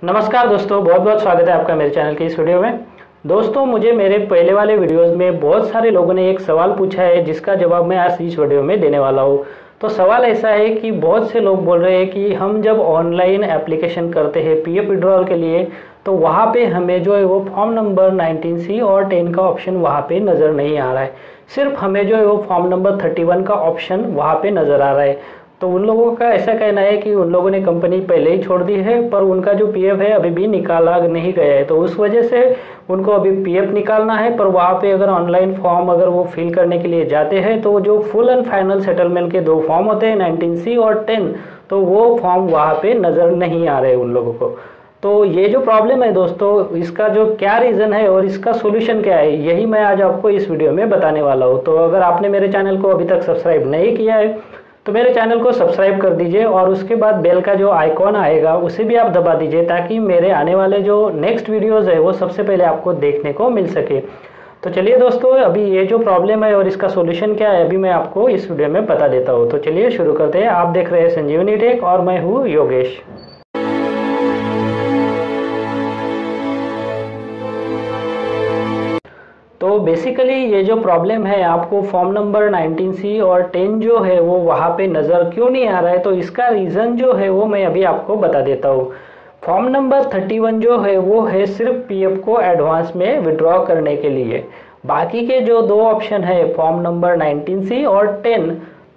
नमस्कार दोस्तों, बहुत बहुत स्वागत है आपका मेरे चैनल की इस वीडियो में। दोस्तों, मुझे मेरे पहले वाले वीडियोस में बहुत सारे लोगों ने एक सवाल पूछा है जिसका जवाब मैं आज इस वीडियो में देने वाला हूँ। तो सवाल ऐसा है कि बहुत से लोग बोल रहे हैं कि हम जब ऑनलाइन एप्लीकेशन करते हैं पीएफ विड्रॉल के लिए, तो वहाँ पे हमें जो है वो फॉर्म नंबर 19C और 10 का ऑप्शन वहाँ पे नज़र नहीं आ रहा है। सिर्फ हमें जो है वो फॉर्म नंबर 31 का ऑप्शन वहाँ पे नज़र आ रहा है। तो उन लोगों का ऐसा कहना है कि उन लोगों ने कंपनी पहले ही छोड़ दी है, पर उनका जो पीएफ है अभी भी निकाला नहीं गया है। तो उस वजह से उनको अभी पीएफ निकालना है, पर वहाँ पे अगर ऑनलाइन फॉर्म अगर वो फिल करने के लिए जाते हैं तो जो फुल एंड फाइनल सेटलमेंट के दो फॉर्म होते हैं 19C और 10, तो वो फॉर्म वहाँ पे नज़र नहीं आ रहे उन लोगों को। तो ये जो प्रॉब्लम है दोस्तों, इसका जो क्या रीज़न है और इसका सोल्यूशन क्या है, यही मैं आज आपको इस वीडियो में बताने वाला हूँ। तो अगर आपने मेरे चैनल को अभी तक सब्सक्राइब नहीं किया है तो मेरे चैनल को सब्सक्राइब कर दीजिए और उसके बाद बेल का जो आइकॉन आएगा उसे भी आप दबा दीजिए, ताकि मेरे आने वाले जो नेक्स्ट वीडियोज़ है वो सबसे पहले आपको देखने को मिल सके। तो चलिए दोस्तों, अभी ये जो प्रॉब्लम है और इसका सोल्यूशन क्या है अभी मैं आपको इस वीडियो में बता देता हूँ। तो चलिए शुरू करते हैं। आप देख रहे हैं संजीवनी टेक और मैं हूँ योगेश। तो बेसिकली ये जो प्रॉब्लम है, आपको फॉर्म नंबर 19C और 10 जो है वो वहाँ पे नज़र क्यों नहीं आ रहा है, तो इसका रीज़न जो है वो मैं अभी आपको बता देता हूँ। फॉर्म नंबर 31 जो है वो है सिर्फ पीएफ को एडवांस में विड्रॉ करने के लिए। बाकी के जो दो ऑप्शन है फॉर्म नंबर 19C और 10,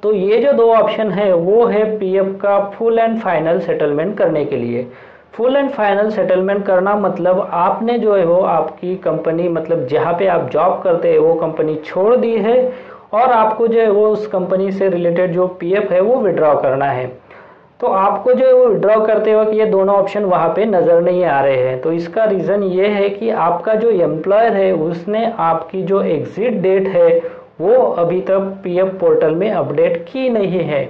तो ये जो दो ऑप्शन है वो है पीएफ का फुल एंड फाइनल सेटलमेंट करने के लिए। फुल एंड फाइनल सेटलमेंट करना मतलब आपने जो है वो आपकी कंपनी, मतलब जहाँ पे आप जॉब करते हैं वो कंपनी छोड़ दी है और आपको जो है वो उस कंपनी से रिलेटेड जो पीएफ है वो विड्रॉ करना है। तो आपको जो है वो विड्रॉ करते वक्त ये दोनों ऑप्शन वहाँ पे नज़र नहीं आ रहे हैं। तो इसका रीज़न ये है कि आपका जो एम्प्लॉयर है उसने आपकी जो एग्जिट डेट है वो अभी तक पीएफ पोर्टल में अपडेट की नहीं है।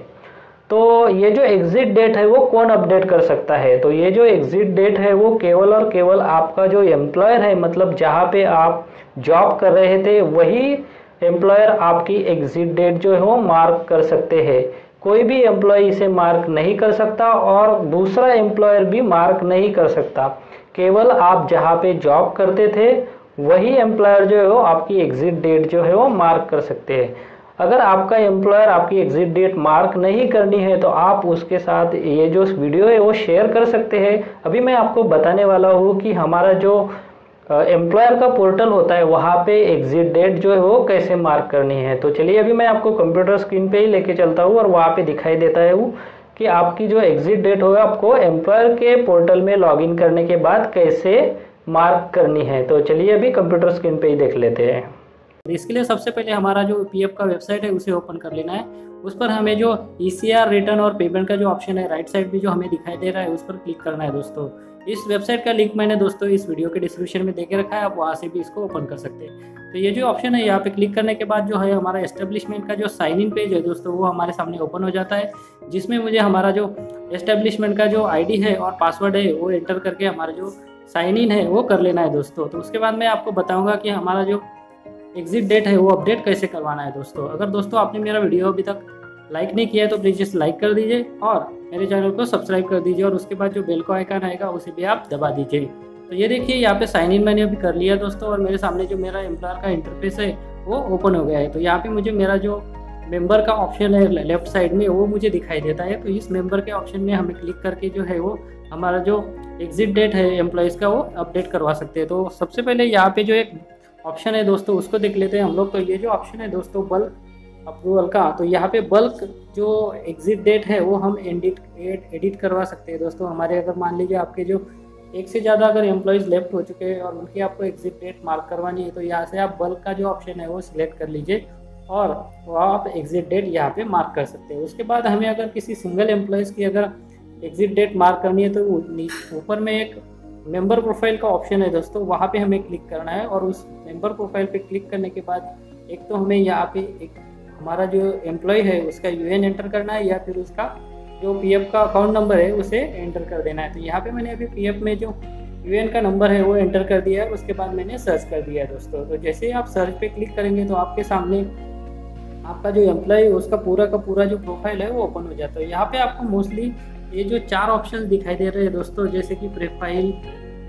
तो ये जो एग्जिट डेट है वो कौन अपडेट कर सकता है, तो ये जो एग्जिट डेट है वो केवल और केवल आपका जो एम्प्लॉयर है, मतलब जहाँ पे आप जॉब कर रहे थे वही एम्प्लॉयर आपकी एग्जिट डेट जो है वो मार्क कर सकते हैं। कोई भी एम्प्लॉय इसे मार्क नहीं कर सकता और दूसरा एम्प्लॉयर भी मार्क नहीं कर सकता। केवल आप जहाँ पे जॉब करते थे वही एम्प्लॉयर जो है वो आपकी एग्जिट डेट जो है वो मार्क कर सकते हैं। अगर आपका एम्प्लॉयर आपकी एग्जिट डेट मार्क नहीं करनी है तो आप उसके साथ ये जो वीडियो है वो शेयर कर सकते हैं। अभी मैं आपको बताने वाला हूँ कि हमारा जो एम्प्लॉयर का पोर्टल होता है वहाँ पे एग्जिट डेट जो है वो कैसे मार्क करनी है। तो चलिए अभी मैं आपको कंप्यूटर स्क्रीन पे ही लेके चलता हूँ और वहाँ पे दिखाई देता है वो कि आपकी जो एग्जिट डेट होगा आपको एम्प्लॉयर के पोर्टल में लॉगिन करने के बाद कैसे मार्क करनी है। तो चलिए अभी कंप्यूटर स्क्रीन पे ही देख लेते हैं। इसके लिए सबसे पहले हमारा जो पीएफ का वेबसाइट है उसे ओपन कर लेना है। उस पर हमें जो ईसीआर रिटर्न और पेमेंट का जो ऑप्शन है राइट साइड भी जो हमें दिखाई दे रहा है उस पर क्लिक करना है। दोस्तों, इस वेबसाइट का लिंक मैंने दोस्तों इस वीडियो के डिस्क्रिप्शन में देके रखा है, आप वहाँ से भी इसको ओपन कर सकते हैं। तो ये जो ऑप्शन है यहाँ पे क्लिक करने के बाद जो है हमारा एस्टेब्लिशमेंट का जो साइन इन पेज है दोस्तों वो हमारे सामने ओपन हो जाता है, जिसमें मुझे हमारा जो एस्टेब्लिशमेंट का जो आईडी है और पासवर्ड है वो एंटर करके हमारा जो साइन इन है वो कर लेना है दोस्तों। तो उसके बाद मैं आपको बताऊँगा कि हमारा जो एग्जिट डेट है वो अपडेट कैसे करवाना है। दोस्तों, अगर दोस्तों आपने मेरा वीडियो अभी तक लाइक नहीं किया है तो प्लीज़ इस लाइक कर दीजिए और मेरे चैनल को सब्सक्राइब कर दीजिए और उसके बाद जो बेल का आइकन आएगा उसे भी आप दबा दीजिए। तो ये देखिए यहाँ पे साइन इन मैंने अभी कर लिया दोस्तों और मेरे सामने जो मेरा एम्प्लॉयर का इंटरफेस है वो ओपन हो गया है। तो यहाँ पे मुझे मेरा जो मेंबर का ऑप्शन है लेफ्ट साइड में वो मुझे दिखाई देता है। तो इस मेंबर के ऑप्शन में हमें क्लिक करके जो है वो हमारा जो एग्जिट डेट है एम्प्लॉयज़ का वो अपडेट करवा सकते हैं। तो सबसे पहले यहाँ पे जो एक ऑप्शन है दोस्तों उसको देख लेते हैं हम लोग। तो ये जो ऑप्शन है दोस्तों बल्क अप्रूवल का, तो यहाँ पे बल्क जो एग्जिट डेट है वो हम एडिट करवा सकते हैं दोस्तों। हमारे अगर मान लीजिए आपके जो एक से ज़्यादा अगर एम्प्लॉयज़ लेफ्ट हो चुके हैं और उनकी आपको एग्जिट डेट मार्क करवानी है तो यहाँ से आप बल्क का जो ऑप्शन है वो सिलेक्ट कर लीजिए और वो आप एग्जिट डेट यहाँ पे मार्क कर सकते हैं। उसके बाद हमें अगर किसी सिंगल एम्प्लॉयज़ की अगर एग्जिट डेट मार्क करनी है तो ऊपर में एक मेंबर प्रोफाइल का ऑप्शन है दोस्तों, वहाँ पे हमें क्लिक करना है और उस मेंबर प्रोफाइल पे क्लिक करने के बाद एक तो हमें यहाँ पे एक हमारा जो एम्प्लॉय है उसका यूएन एंटर करना है या फिर उसका जो पीएफ का अकाउंट नंबर है उसे एंटर कर देना है। तो यहाँ पे मैंने अभी पीएफ में जो यूएन का नंबर है वो एंटर कर दिया है, उसके बाद मैंने सर्च कर दिया है दोस्तों। तो जैसे ही आप सर्च पे क्लिक करेंगे तो आपके सामने आपका जो एम्प्लॉय है उसका पूरा का पूरा जो प्रोफाइल है वो ओपन हो जाता है। यहाँ पे आपको मोस्टली ये जो 4 ऑप्शंस दिखाई दे रहे हैं दोस्तों, जैसे कि प्रोफाइल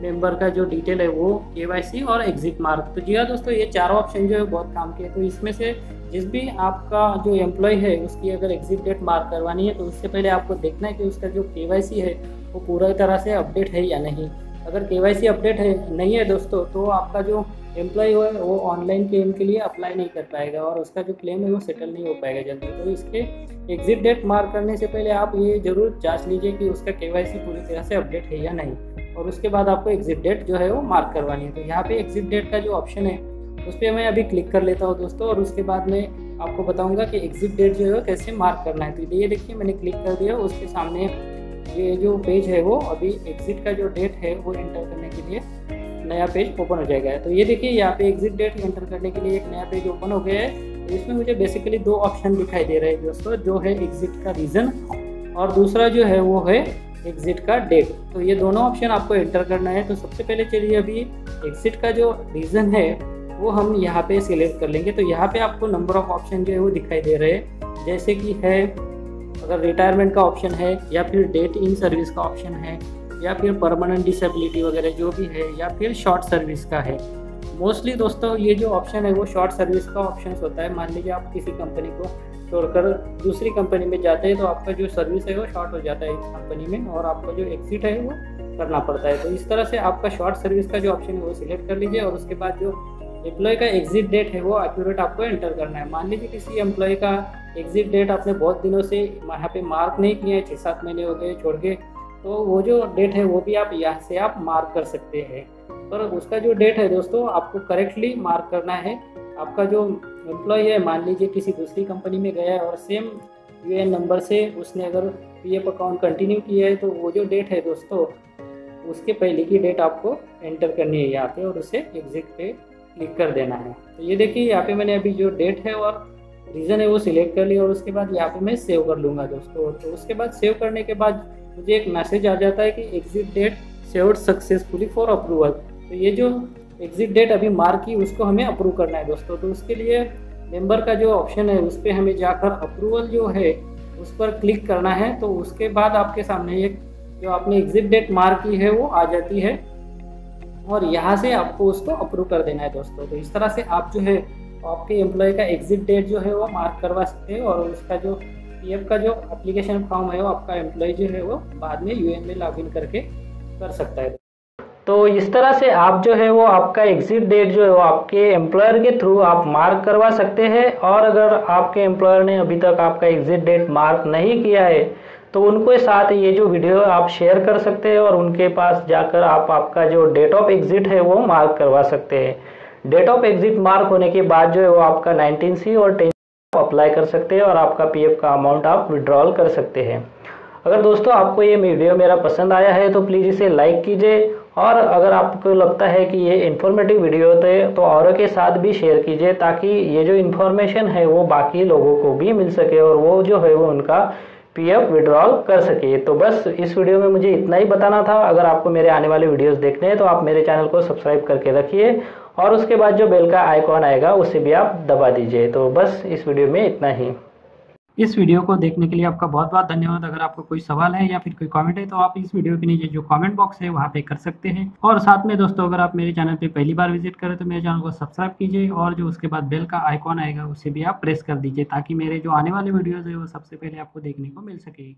मेंबर का जो डिटेल है वो, केवाईसी और एग्जिट मार्क। तो जी हाँ दोस्तों, ये चारों ऑप्शन जो है बहुत काम के हैं। तो इसमें से जिस भी आपका जो एम्प्लॉय है उसकी अगर एग्जिट डेट मार्क करवानी है तो उससे पहले आपको देखना है कि उसका जो केवाईसी है वो पूरा तरह से अपडेट है या नहीं। अगर केवाईसी अपडेट है नहीं है दोस्तों, तो आपका जो एम्प्लॉय है वो ऑनलाइन क्लेम के लिए अप्लाई नहीं कर पाएगा और उसका जो क्लेम है वो सेटल नहीं हो पाएगा जल्दी। तो इसके एग्जिट डेट मार्क करने से पहले आप ये जरूर जांच लीजिए कि उसका केवाईसी पूरी तरह से अपडेट है या नहीं, और उसके बाद आपको एग्जिट डेट जो है वो मार्क करवानी है। तो यहाँ पे एग्जिट डेट का जो ऑप्शन है उस पर मैं अभी क्लिक कर लेता हूँ दोस्तों, और उसके बाद मैं आपको बताऊँगा कि एग्जिट डेट जो है कैसे मार्क करना है। तो ये देखिए मैंने क्लिक कर दिया, उसके सामने ये जो पेज है वो अभी एग्जिट का जो डेट है वो एंटर करने के लिए नया पेज ओपन हो जाएगा। तो ये देखिए यहाँ पे एग्जिट डेट एंटर करने के लिए एक नया पेज ओपन हो गया है। तो इसमें मुझे बेसिकली 2 ऑप्शन दिखाई दे रहे हैं दोस्तों, जो है एग्जिट का रीज़न और दूसरा जो है वो है एग्जिट का डेट। तो ये दोनों ऑप्शन आपको एंटर करना है। तो सबसे पहले चलिए अभी एग्जिट का जो रीज़न है वो हम यहाँ पे सिलेक्ट कर लेंगे। तो यहाँ पे आपको नंबर ऑफ ऑप्शन जो है वो दिखाई दे रहे हैं, जैसे कि है अगर रिटायरमेंट का ऑप्शन है, या फिर डेट इन सर्विस का ऑप्शन है, या फिर परमानेंट डिसेबिलिटी वगैरह जो भी है, या फिर शॉर्ट सर्विस का है। मोस्टली दोस्तों ये जो ऑप्शन है वो शॉर्ट सर्विस का ऑप्शन होता है। मान लीजिए आप किसी कंपनी को छोड़कर दूसरी कंपनी में जाते हैं तो आपका जो सर्विस है वो शॉर्ट हो जाता है इस कंपनी में, और आपका जो एग्जिट है वो करना पड़ता है। तो इस तरह से आपका शॉर्ट सर्विस का जो ऑप्शन है वो सिलेक्ट कर लीजिए, और उसके बाद जो एम्प्लॉय का एग्जिट डेट है वो एक्यूरेट आपको एंटर करना है। मान लीजिए किसी एम्प्लॉय का एग्जिट डेट आपने बहुत दिनों से यहाँ पे मार्क नहीं किया है, 6-7 महीने हो गए छोड़ के, तो वो जो डेट है वो भी आप यहाँ से आप मार्क कर सकते हैं। पर उसका जो डेट है दोस्तों आपको करेक्टली मार्क करना है। आपका जो एम्प्लॉय है मान लीजिए किसी दूसरी कंपनी में गया है और सेम यूएएन नंबर से उसने अगर पीएफ अकाउंट कंटिन्यू किया है, तो वो जो डेट है दोस्तों उसके पहले की डेट आपको एंटर करनी है यहाँ पे, और उसे एग्जिट पे क्लिक कर देना है। तो ये देखिए यहाँ पे मैंने अभी जो डेट है और रीज़न है वो सिलेक्ट कर लिया, और उसके बाद यहाँ पे मैं सेव कर लूँगा दोस्तों। तो उसके बाद सेव करने के बाद मुझे एक मैसेज आ जाता है कि exit date saved successfully for approval. तो ये जो एग्जिट डेट अभी मार्क की उसको हमें अप्रूव करना है दोस्तों। तो उसके लिए मेंबर का जो ऑप्शन है उस पर हमें जाकर अप्रूवल जो है उस पर क्लिक करना है। तो उसके बाद आपके सामने एक जो आपने एग्जिट डेट मार्क की है वो आ जाती है, और यहाँ से आपको उसको अप्रूव कर देना है दोस्तों। तो इस तरह से आप जो है आपके एम्प्लॉय का एग्जिट डेट जो है वो मार्क करवा सकते हैं, और उसका जो पीएफ का जो एप्लीकेशन फॉर्म है वो आपका एम्प्लॉय जो है वो बाद में यूएएन में लॉगिन करके कर सकता है। तो इस तरह से आप जो है वो आपका एग्जिट डेट जो है वो आपके एम्प्लॉयर के थ्रू आप मार्क करवा सकते हैं। और अगर आपके एम्प्लॉयर ने अभी तक आपका एग्जिट डेट मार्क नहीं किया है तो उनके साथ ये जो वीडियो आप शेयर कर सकते हैं, और उनके पास जाकर आप आपका जो डेट ऑफ एग्जिट है वो मार्क करवा सकते हैं। डेट ऑफ एग्जिट मार्क होने के बाद जो है वो आपका 19C और 10 अप्लाई कर सकते हैं, और आपका पीएफ का अमाउंट आप विड्रॉल कर सकते हैं। अगर दोस्तों आपको ये वीडियो मेरा पसंद आया है तो प्लीज़ इसे लाइक कीजिए, और अगर आपको लगता है कि ये इन्फॉर्मेटिव वीडियो थे तो औरों के साथ भी शेयर कीजिए, ताकि ये जो इन्फॉर्मेशन है वो बाकी लोगों को भी मिल सके और वो जो है वो उनका पीएफ विड्रॉल कर सके। तो बस इस वीडियो में मुझे इतना ही बताना था। अगर आपको मेरे आने वाले वीडियोस देखने हैं तो आप मेरे चैनल को सब्सक्राइब करके रखिए, और उसके बाद जो बेल का आइकॉन आएगा उसे भी आप दबा दीजिए। तो बस इस वीडियो में इतना ही। इस वीडियो को देखने के लिए आपका बहुत बहुत धन्यवाद। अगर आपको कोई सवाल है या फिर कोई कमेंट है तो आप इस वीडियो के नीचे जो कमेंट बॉक्स है वहाँ पे कर सकते हैं। और साथ में दोस्तों अगर आप मेरे चैनल पे पहली बार विजिट करें तो मेरे चैनल को सब्सक्राइब कीजिए, और जो उसके बाद बेल का आइकॉन आएगा उसे भी आप प्रेस कर दीजिए, ताकि मेरे जो आने वाले वीडियोज़ है वो सबसे पहले आपको देखने को मिल सके।